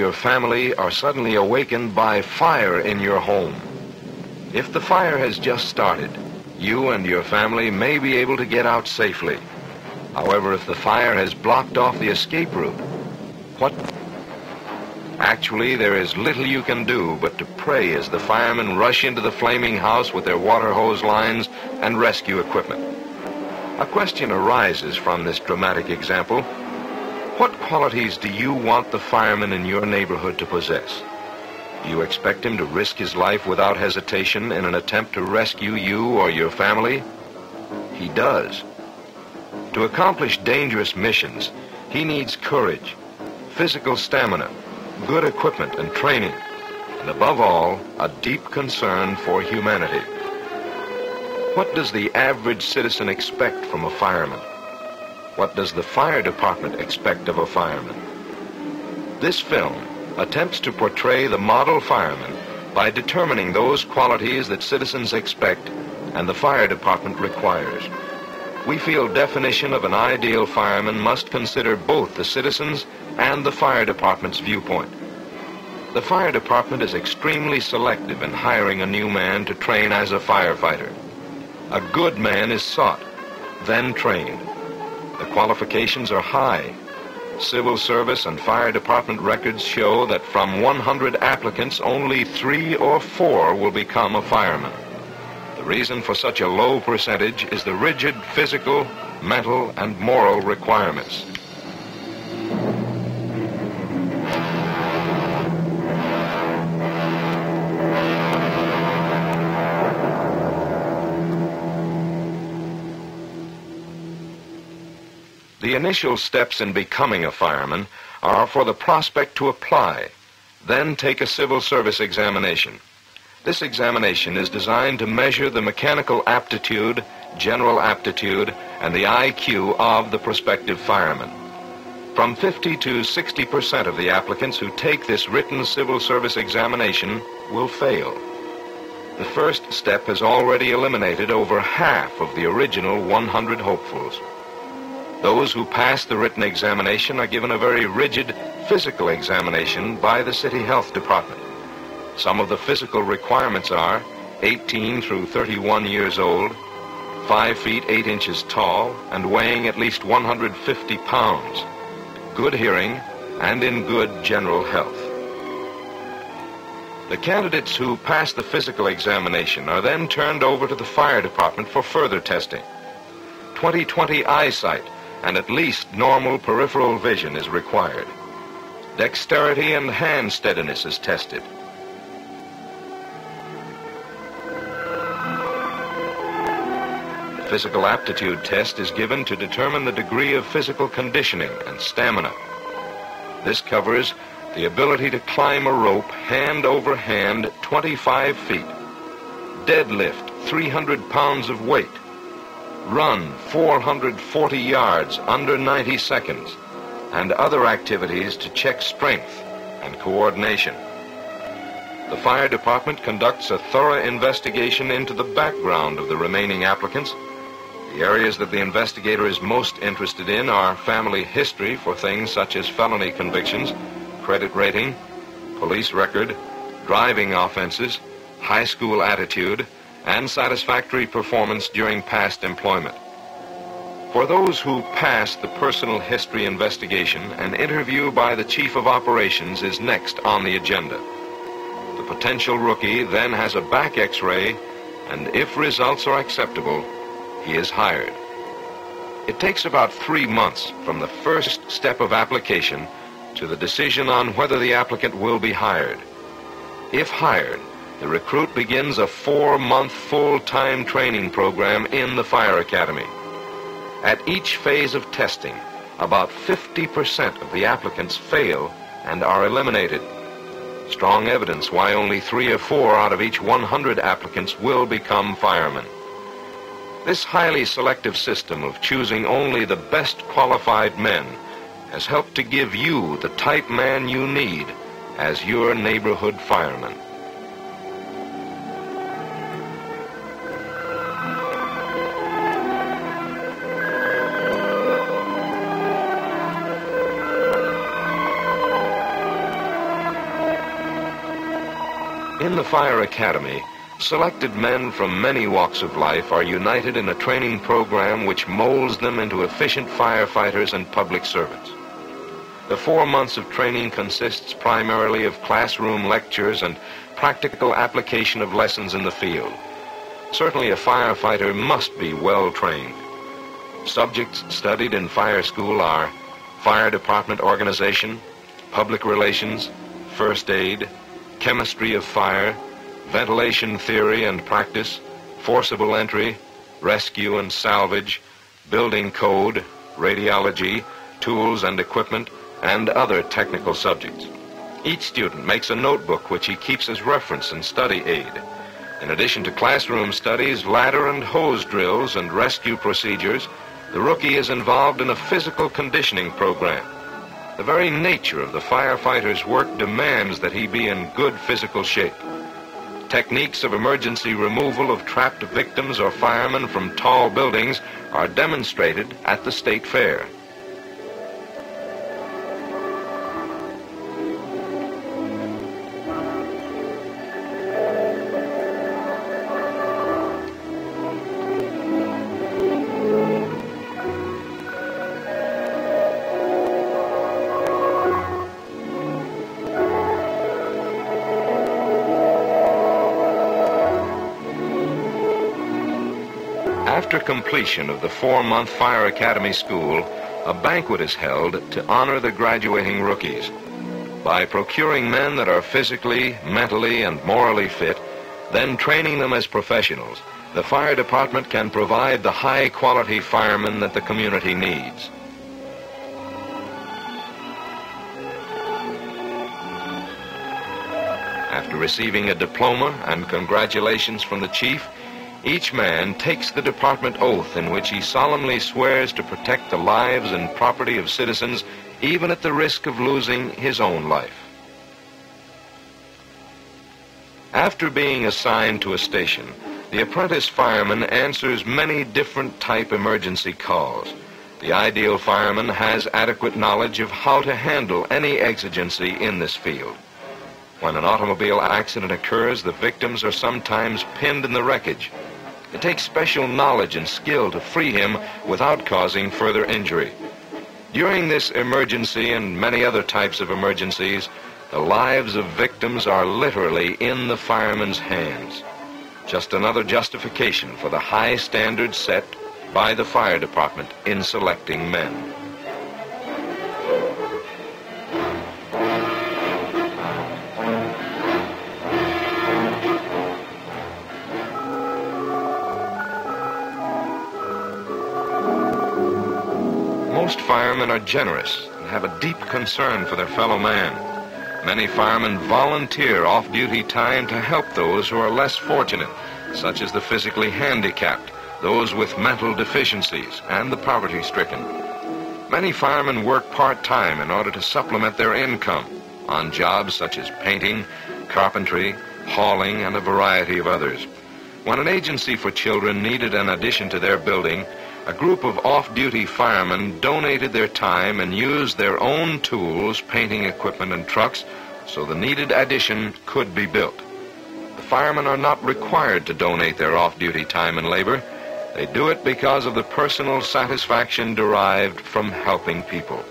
your family are suddenly awakened by fire in your home. If the fire has just started, you and your family may be able to get out safely. However, if the fire has blocked off the escape route, Actually, there is little you can do but to pray as the firemen rush into the flaming house with their water hose lines and rescue equipment. A question arises from this dramatic example. What qualities do you want the fireman in your neighborhood to possess? Do you expect him to risk his life without hesitation in an attempt to rescue you or your family? He does. To accomplish dangerous missions, he needs courage, physical stamina, good equipment and training, and above all, a deep concern for humanity. What does the average citizen expect from a fireman? What does the fire department expect of a fireman? This film attempts to portray the model fireman by determining those qualities that citizens expect and the fire department requires. We feel definition of an ideal fireman must consider both the citizens and the fire department's viewpoint. The fire department is extremely selective in hiring a new man to train as a firefighter. A good man is sought, then trained. The qualifications are high. Civil service and fire department records show that from 100 applicants, only 3 or 4 will become a fireman. The reason for such a low percentage is the rigid physical, mental, and moral requirements. The initial steps in becoming a fireman are for the prospect to apply, then take a civil service examination. This examination is designed to measure the mechanical aptitude, general aptitude, and the IQ of the prospective fireman. From 50 to 60% of the applicants who take this written civil service examination will fail. The first step has already eliminated over half of the original 100 hopefuls. Those who pass the written examination are given a very rigid physical examination by the city health department. Some of the physical requirements are 18 through 31 years old, 5 feet 8 inches tall, and weighing at least 150 pounds, good hearing, and in good general health. The candidates who pass the physical examination are then turned over to the fire department for further testing. 20/20 eyesight and at least normal peripheral vision is required. Dexterity and hand steadiness is tested. The physical aptitude test is given to determine the degree of physical conditioning and stamina. This covers the ability to climb a rope hand over hand 25 feet, deadlift 300 pounds of weight, run 440 yards under 90 seconds, and other activities to check strength and coordination. The fire department conducts a thorough investigation into the background of the remaining applicants. The areas that the investigator is most interested in are family history for things such as felony convictions, credit rating, police record, driving offenses, high school attitude, and satisfactory performance during past employment. For those who pass the personal history investigation, an interview by the Chief of Operations is next on the agenda. The potential rookie then has a back X-ray, and if results are acceptable, he is hired. It takes about 3 months from the first step of application to the decision on whether the applicant will be hired. If hired, the recruit begins a 4-month full-time training program in the Fire Academy. At each phase of testing, about 50% of the applicants fail and are eliminated. Strong evidence why only 3 or 4 out of each 100 applicants will become firemen. This highly selective system of choosing only the best qualified men has helped to give you the type man you need as your neighborhood fireman. In the Fire Academy, selected men from many walks of life are united in a training program which molds them into efficient firefighters and public servants. The 4 months of training consists primarily of classroom lectures and practical application of lessons in the field. Certainly a firefighter must be well trained. Subjects studied in fire school are fire department organization, public relations, first aid, chemistry of fire, ventilation theory and practice, forcible entry, rescue and salvage, building code, radiology, tools and equipment, and other technical subjects. Each student makes a notebook which he keeps as reference and study aid. In addition to classroom studies, ladder and hose drills, and rescue procedures, the rookie is involved in a physical conditioning program. The very nature of the firefighter's work demands that he be in good physical shape. Techniques of emergency removal of trapped victims or firemen from tall buildings are demonstrated at the state fair. After completion of the 4-month Fire Academy school, a banquet is held to honor the graduating rookies. By procuring men that are physically, mentally, and morally fit, then training them as professionals, the fire department can provide the high-quality firemen that the community needs. After receiving a diploma and congratulations from the chief, each man takes the department oath in which he solemnly swears to protect the lives and property of citizens, even at the risk of losing his own life. After being assigned to a station, the apprentice fireman answers many different type emergency calls. The ideal fireman has adequate knowledge of how to handle any exigency in this field. When an automobile accident occurs, the victims are sometimes pinned in the wreckage. It takes special knowledge and skill to free him without causing further injury. During this emergency and many other types of emergencies, the lives of victims are literally in the fireman's hands. Just another justification for the high standards set by the fire department in selecting men. Most firemen are generous and have a deep concern for their fellow man. Many firemen volunteer off-duty time to help those who are less fortunate, such as the physically handicapped, those with mental deficiencies, and the poverty-stricken. Many firemen work part-time in order to supplement their income on jobs such as painting, carpentry, hauling, and a variety of others. When an agency for children needed an addition to their building, a group of off-duty firemen donated their time and used their own tools, painting equipment, and trucks so the needed addition could be built. The firemen are not required to donate their off-duty time and labor. They do it because of the personal satisfaction derived from helping people.